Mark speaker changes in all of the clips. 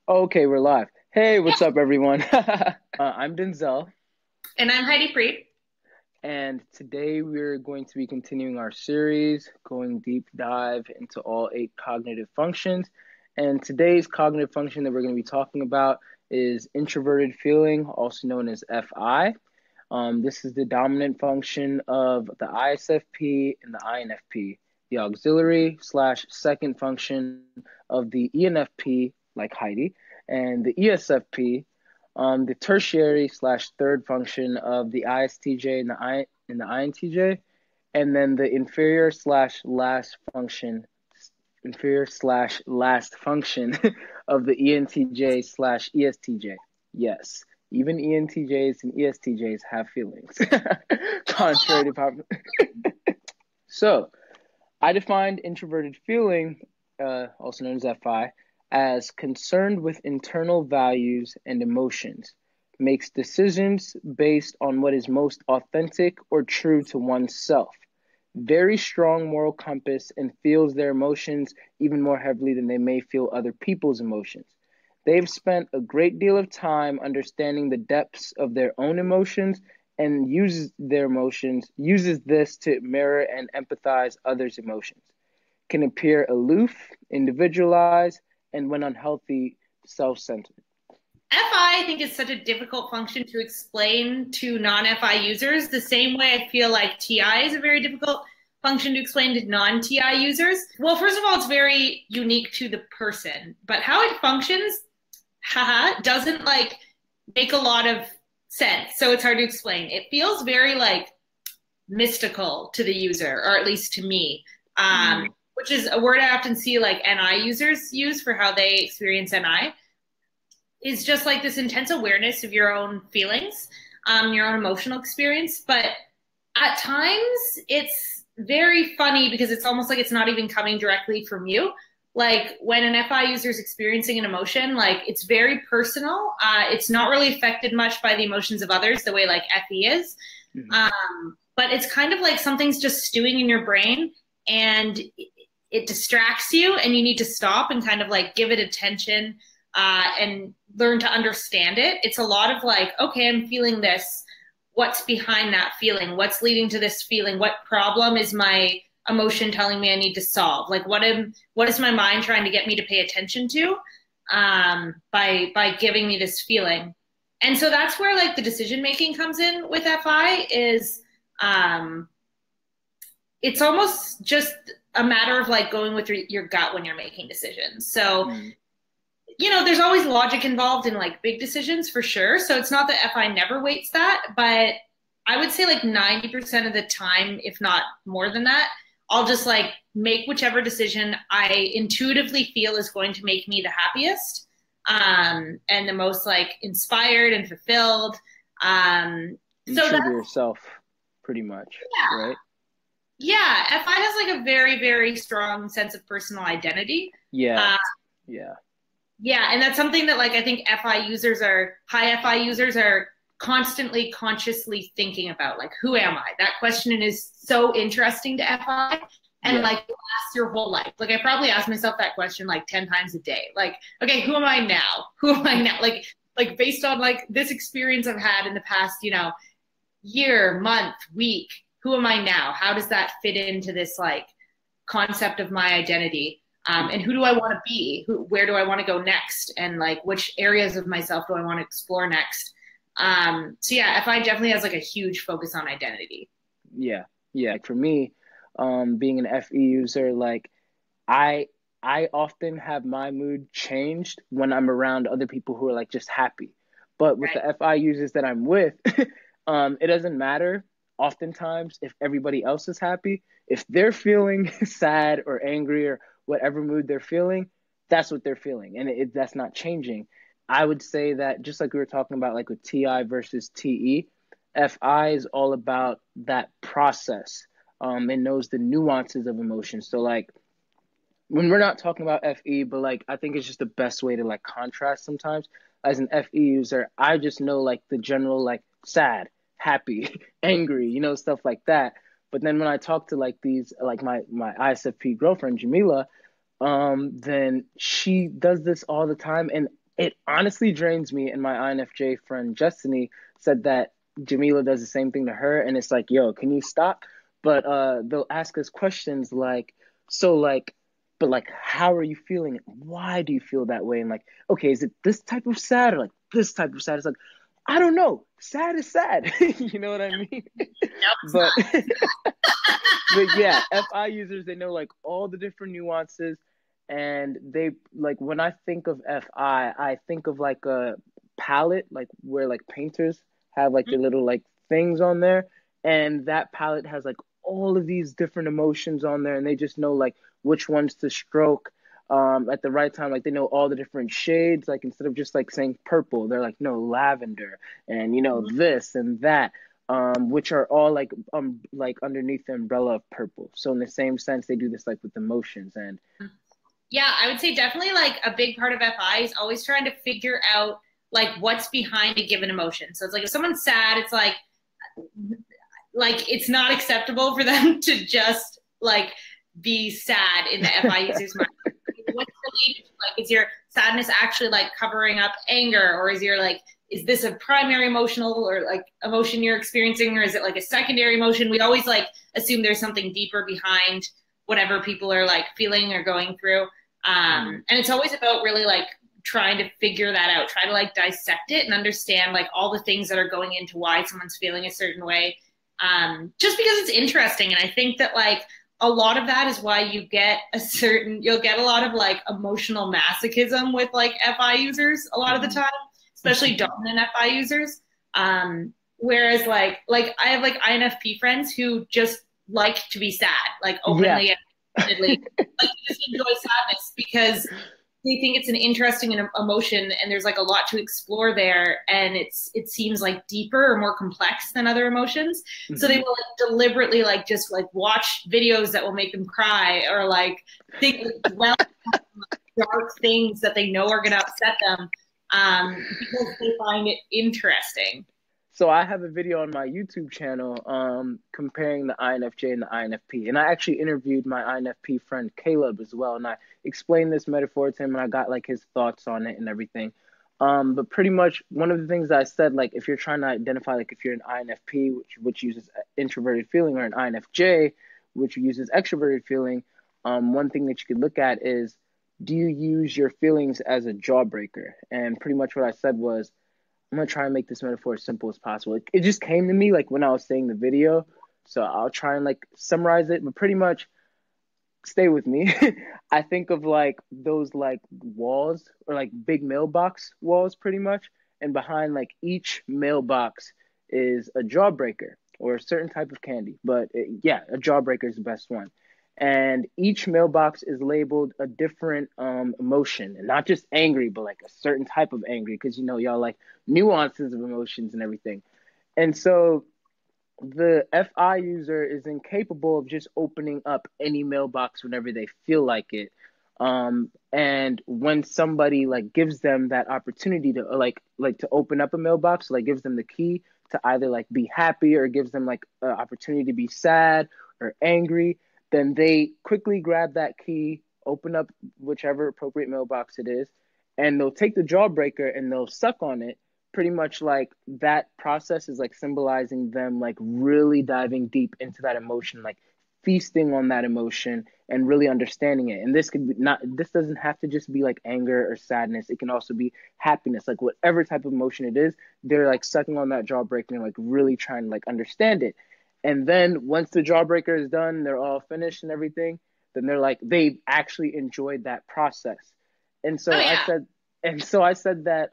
Speaker 1: Okay, we're live. Hey, what's up, everyone? I'm Denzel,
Speaker 2: And I'm Heidi Priebe.
Speaker 1: and today we're going to be continuing our series, going deep dive into all eight cognitive functions. And today's cognitive function that we're going to be talking about is introverted feeling, also known as FI. This is the dominant function of the ISFP and the INFP, the auxiliary slash second function of the ENFP, like Heidi, and the ESFP, the tertiary slash third function of the ISTJ and the INTJ, and then the inferior slash last function of the ENTJ slash ESTJ. Yes, even ENTJs and ESTJs have feelings, contrary to popular. So, I defined introverted feeling, also known as FI, as concerned with internal values and emotions, makes decisions based on what is most authentic or true to oneself, very strong moral compass, and feels their emotions even more heavily than they may feel other people's emotions. They've spent a great deal of time understanding the depths of their own emotions and uses this to mirror and empathize others' emotions. Can appear aloof, individualized, and when unhealthy, self-centered.
Speaker 2: FI, I think, is such a difficult function to explain to non-FI users, the same way I feel like TI is a very difficult function to explain to non-TI users. Well, first of all, it's very unique to the person, but how it functions, doesn't make a lot of sense. So it's hard to explain. It feels very mystical to the user, or at least to me. Which is a word I often see NI users use for how they experience NI, is just like this intense awareness of your own feelings, your own emotional experience. But at times it's very funny because it's almost like it's not even coming directly from you. Like when an FI user is experiencing an emotion, it's very personal. It's not really affected much by the emotions of others the way FE is. But it's kind of like something's just stewing in your brain and it distracts you, and you need to stop and kind of give it attention and learn to understand it. It's a lot of okay, I'm feeling this. What's behind that feeling? What's leading to this feeling? What problem is my emotion telling me I need to solve? What is my mind trying to get me to pay attention to by giving me this feeling? And so that's where the decision making comes in with FI is it's almost just a matter of going with your gut when you're making decisions. So, there's always logic involved in big decisions for sure. So it's not that FI never weights that, but I would say 90% of the time, if not more than that, I'll just make whichever decision I intuitively feel is going to make me the happiest, and the most inspired and fulfilled.
Speaker 1: Be true to yourself, pretty much,
Speaker 2: yeah.
Speaker 1: Right?
Speaker 2: Yeah, FI has a very, very strong sense of personal identity.
Speaker 1: Yeah.
Speaker 2: Yeah, and that's something that I think high FI users are constantly consciously thinking about. Who am I? That question is so interesting to FI, and it lasts your whole life. I probably ask myself that question 10 times a day. Okay, who am I now? Who am I now? Based on this experience I've had in the past, year, month, week. Who am I now? How does that fit into this concept of my identity? And who do I want to be? Where do I want to go next? And which areas of myself do I want to explore next? So yeah, FI definitely has a huge focus on identity.
Speaker 1: Yeah. For me, being an FE user, I often have my mood changed when I'm around other people who are just happy. But with the FI users that I'm with, it doesn't matter oftentimes if everybody else is happy. If they're feeling sad or angry or whatever mood they're feeling, that's what they're feeling, and that's not changing. I would say that just like we were talking about with TI versus TE, FI is all about that process, and knows the nuances of emotion. So when we're not talking about FE, but I think it's just the best way to contrast sometimes. As an FE user, I just know the general sad, happy, angry, stuff like that. But then when I talk to these my ISFP girlfriend Jamila, then she does this all the time, and it honestly drains me. And my INFJ friend Justiny said that Jamila does the same thing to her, and it's like, yo, can you stop? But they'll ask us questions like, so like, but like, how are you feeling? Why do you feel that way? And like, okay, is it this type of sad or like this type of sad? It's like, I don't know. Sad is sad. You know what I mean? But but yeah, FI users, they know like all the different nuances, and they like, when I think of FI, I think of like a palette, like where like painters have like their little like things on there, and that palette has like all of these different emotions on there, and they just know like which ones to stroke at the right time. Like they know all the different shades. Like instead of just like saying purple, they're like, no, lavender, and you know, this and that, which are all like underneath the umbrella of purple. So in the same sense, they do this like with emotions. And
Speaker 2: Yeah, I would say definitely like a big part of FI is always trying to figure out like what's behind a given emotion. So it's like if someone's sad, it's like it's not acceptable for them to just like be sad in the FI user's mind. What's related to, like, is your sadness actually like covering up anger, or is this a primary emotional or like emotion you're experiencing, or is it like a secondary emotion? We always like assume there's something deeper behind whatever people are like feeling or going through. And it's always about really like trying to figure that out, try to like dissect it and understand like all the things that are going into why someone's feeling a certain way. Just because it's interesting. And I think that like a lot of that is why you'll get a lot of like emotional masochism with like FI users a lot of the time, especially dominant FI users. Whereas like I have like INFP friends who just like to be sad, like openly and admittedly, like just enjoy sadness because they think it's an interesting emotion, and there's like a lot to explore there, and it seems like deeper or more complex than other emotions. So they will like deliberately like just like watch videos that will make them cry, or like think like, dark things that they know are going to upset them, because they find it interesting.
Speaker 1: so I have a video on my YouTube channel comparing the INFJ and the INFP. And I actually interviewed my INFP friend Caleb as well. And I explained this metaphor to him, and I got like his thoughts on it and everything. But pretty much one of the things that I said, like if you're trying to identify like if you're an INFP, which uses introverted feeling, or an INFJ, which uses extroverted feeling, one thing that you could look at is, do you use your feelings as a jawbreaker? And pretty much what I said was, I'm gonna try and make this metaphor as simple as possible. It just came to me like when I was saying the video, so I'll try and like summarize it. But pretty much, stay with me. I think of like those like walls, or like big mailbox walls, pretty much, and behind like each mailbox is a jawbreaker or a certain type of candy. But yeah, a jawbreaker is the best one. And each mailbox is labeled a different emotion, and not just angry, but like a certain type of angry, because you know y'all like nuances of emotions and everything. And so the FI user is incapable of just opening up any mailbox whenever they feel like it. And when somebody like gives them that opportunity to like to open up a mailbox, like gives them the key to either like be happy, or gives them like an opportunity to be sad or angry, then they quickly grab that key, open up whichever appropriate mailbox it is, and they'll take the jawbreaker and they'll suck on it. Pretty much like that process is like symbolizing them like really diving deep into that emotion, like feasting on that emotion and really understanding it. And this doesn't have to just be like anger or sadness. It can also be happiness, like whatever type of emotion it is. They're like sucking on that jawbreaker and like really trying to like understand it. And then once the jawbreaker is done, they're all finished and everything, then they're like, they actually enjoyed that process. And so I said that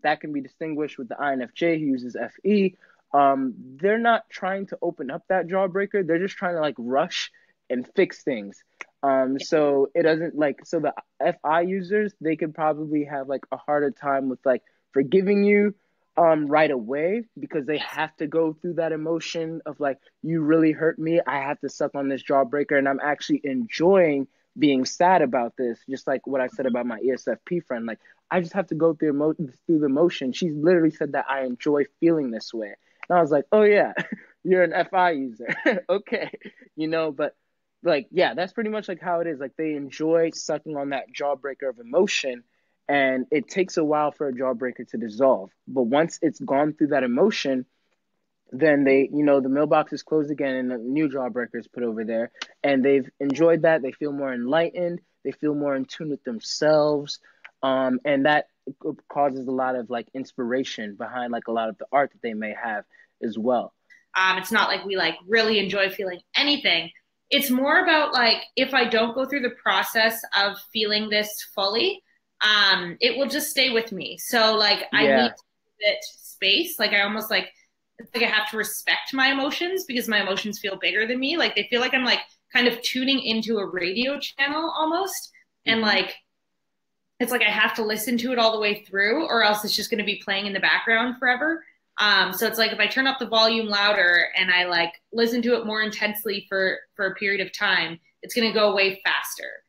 Speaker 1: that can be distinguished with the INFJ who uses FE. They're not trying to open up that jawbreaker. They're just trying to like rush and fix things. So it doesn't like, so the FI users, they could probably have like a harder time with like forgiving you right away, because they have to go through that emotion of like, you really hurt me. I have to suck on this jawbreaker, and I'm actually enjoying being sad about this. Just like what I said about my ESFP friend, like I just have to go through the emotion. She literally said that I enjoy feeling this way, and I was like, oh yeah, you're an FI user, okay, you know. But like, yeah, that's pretty much like how it is. Like they enjoy sucking on that jawbreaker of emotion, And it takes a while for a jawbreaker to dissolve. But once it's gone through that emotion, then they, the mailbox is closed again and a new jawbreaker is put over there. And they've enjoyed that. They feel more enlightened. They feel more in tune with themselves. And that causes a lot of like inspiration behind like a lot of the art that they may have as well.
Speaker 2: It's not like we like really enjoy feeling anything. It's more about like, if I don't go through the process of feeling this fully, it will just stay with me. So like, I need to give it space. Like I almost like, it's like I have to respect my emotions because my emotions feel bigger than me. Like they feel like I'm like kind of tuning into a radio channel almost. And like, it's like I have to listen to it all the way through or else it's just going to be playing in the background forever. So it's like if I turn up the volume louder and I like listen to it more intensely for a period of time, it's going to go away faster.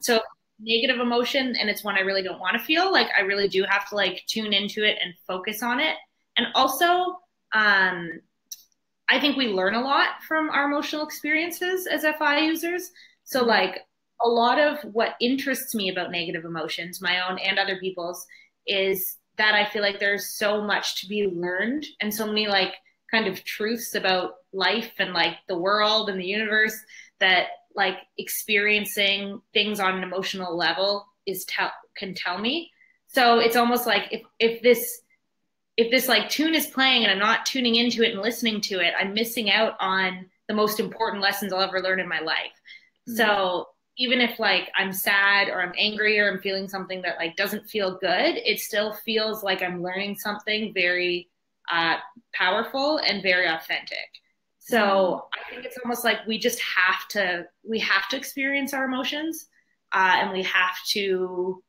Speaker 2: So negative emotion, and it's one I really don't want to feel, like I really do have to like tune into it and focus on it. And also, I think we learn a lot from our emotional experiences as FI users. So like a lot of what interests me about negative emotions, my own and other people's, is that I feel like there's so much to be learned and so many like kind of truths about life and like the world and the universe that like experiencing things on an emotional level can tell me. So it's almost like if this like tune is playing and I'm not tuning into it and listening to it, I'm missing out on the most important lessons I'll ever learn in my life. So even if like I'm sad or I'm angry or I'm feeling something that like doesn't feel good, it still feels like I'm learning something very powerful and very authentic. So I think it's almost like we have to experience our emotions and we have to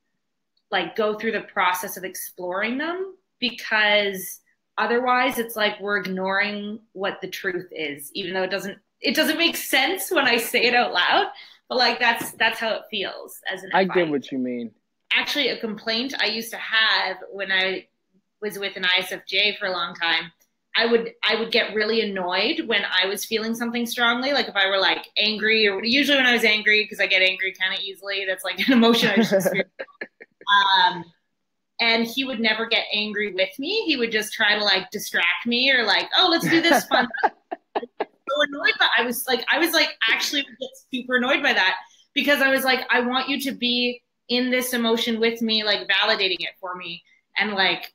Speaker 2: like go through the process of exploring them, because otherwise it's like we're ignoring what the truth is, even though it doesn't make sense when I say it out loud. But like that's how it feels as an FI.
Speaker 1: I get what you mean.
Speaker 2: Actually, a complaint I used to have when I was with an ISFJ for a long time, I would get really annoyed when I was feeling something strongly. Like if I were like angry, or usually when I was angry, because I get angry kind of easily. That's like an emotion I just experience. And he would never get angry with me. He would just try to like distract me or like, oh, let's do this fun. So annoyed, but I was like actually get super annoyed by that, because I was like, I want you to be in this emotion with me, like validating it for me and like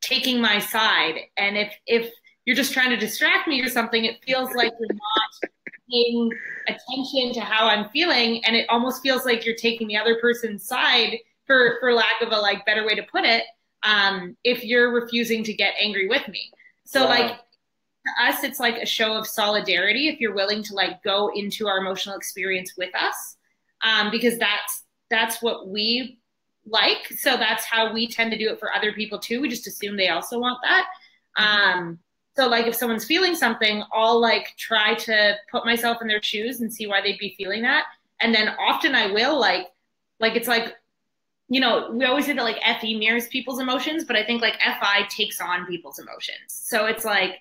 Speaker 2: taking my side. And if you're just trying to distract me or something, it feels like you're not paying attention to how I'm feeling, and it almost feels like you're taking the other person's side, for lack of a like better way to put it, if you're refusing to get angry with me. So like to us, it's like a show of solidarity if you're willing to like go into our emotional experience with us, because that's what we like. So that's how we tend to do it for other people too. We just assume they also want that. So like if someone's feeling something, I'll like try to put myself in their shoes and see why they'd be feeling that. And then often I will like it's like, we always say that like FE mirrors people's emotions, but I think like FI takes on people's emotions. So it's like,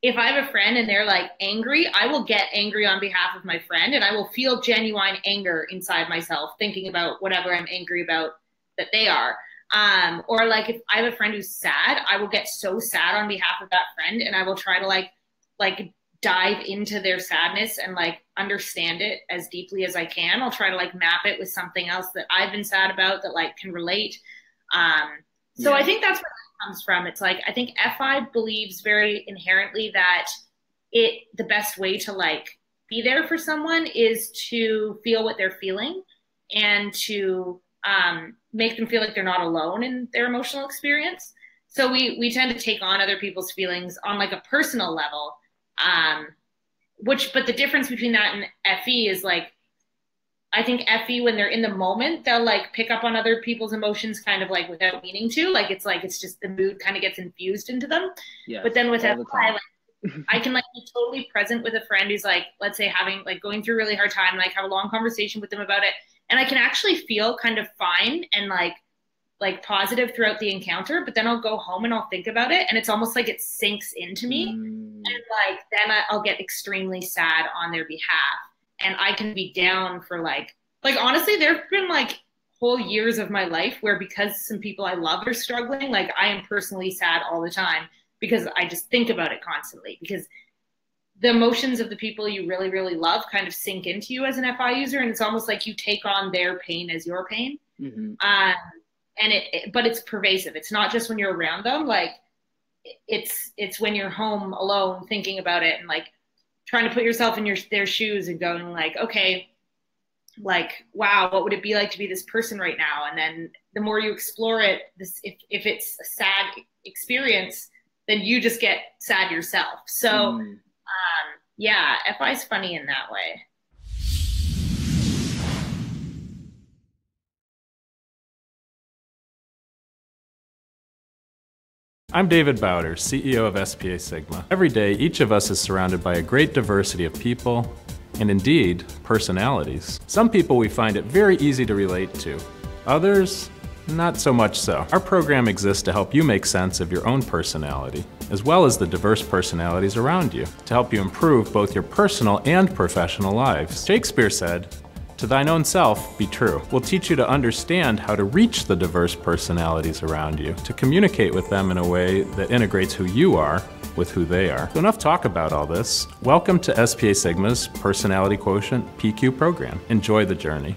Speaker 2: if I have a friend and they're like angry, I will get angry on behalf of my friend, and I will feel genuine anger inside myself thinking about whatever I'm angry about that they are. Or like if I have a friend who's sad, I will get so sad on behalf of that friend, and I will try to like dive into their sadness and like understand it as deeply as I can. I'll try to like map it with something else that I've been sad about that like can relate. So I think that's where it comes from. It's like, I think FI believes very inherently that the best way to like be there for someone is to feel what they're feeling and to make them feel like they're not alone in their emotional experience. So we tend to take on other people's feelings on like a personal level. But the difference between that and FE is like, I think FE, when they're in the moment, they'll like pick up on other people's emotions kind of like without meaning to, it's just the mood kind of gets infused into them. Yes, but then with FI, I can like be totally present with a friend who's like, let's say having like going through a really hard time, like have a long conversation with them about it. And I can actually feel kind of fine and like positive throughout the encounter, but then I'll go home and I'll think about it, and it's almost like it sinks into me. And like, then I'll get extremely sad on their behalf, and I can be down for like honestly, there've been like whole years of my life where, because some people I love are struggling, like I am personally sad all the time because I just think about it constantly, because the emotions of the people you really, really love kind of sink into you as an FI user. And it's almost like you take on their pain as your pain.
Speaker 1: Mm-hmm.
Speaker 2: But it's pervasive. It's not just when you're around them. Like it's when you're home alone thinking about it and like trying to put yourself in their shoes and going like, okay, like, wow, what would it be like to be this person right now? And then the more you explore it, if it's a sad experience, then you just get sad yourself. So yeah, FI is funny in that way.
Speaker 3: I'm David Bowder, CEO of SPASIGMA. Every day, each of us is surrounded by a great diversity of people, and indeed, personalities. Some people we find it very easy to relate to. Others, not so much so. Our program exists to help you make sense of your own personality, as well as the diverse personalities around you, to help you improve both your personal and professional lives. Shakespeare said, "To thine own self be true." We'll teach you to understand how to reach the diverse personalities around you, to communicate with them in a way that integrates who you are with who they are. So enough talk about all this. Welcome to SPASIGMA's Personality Quotient PQ program. Enjoy the journey.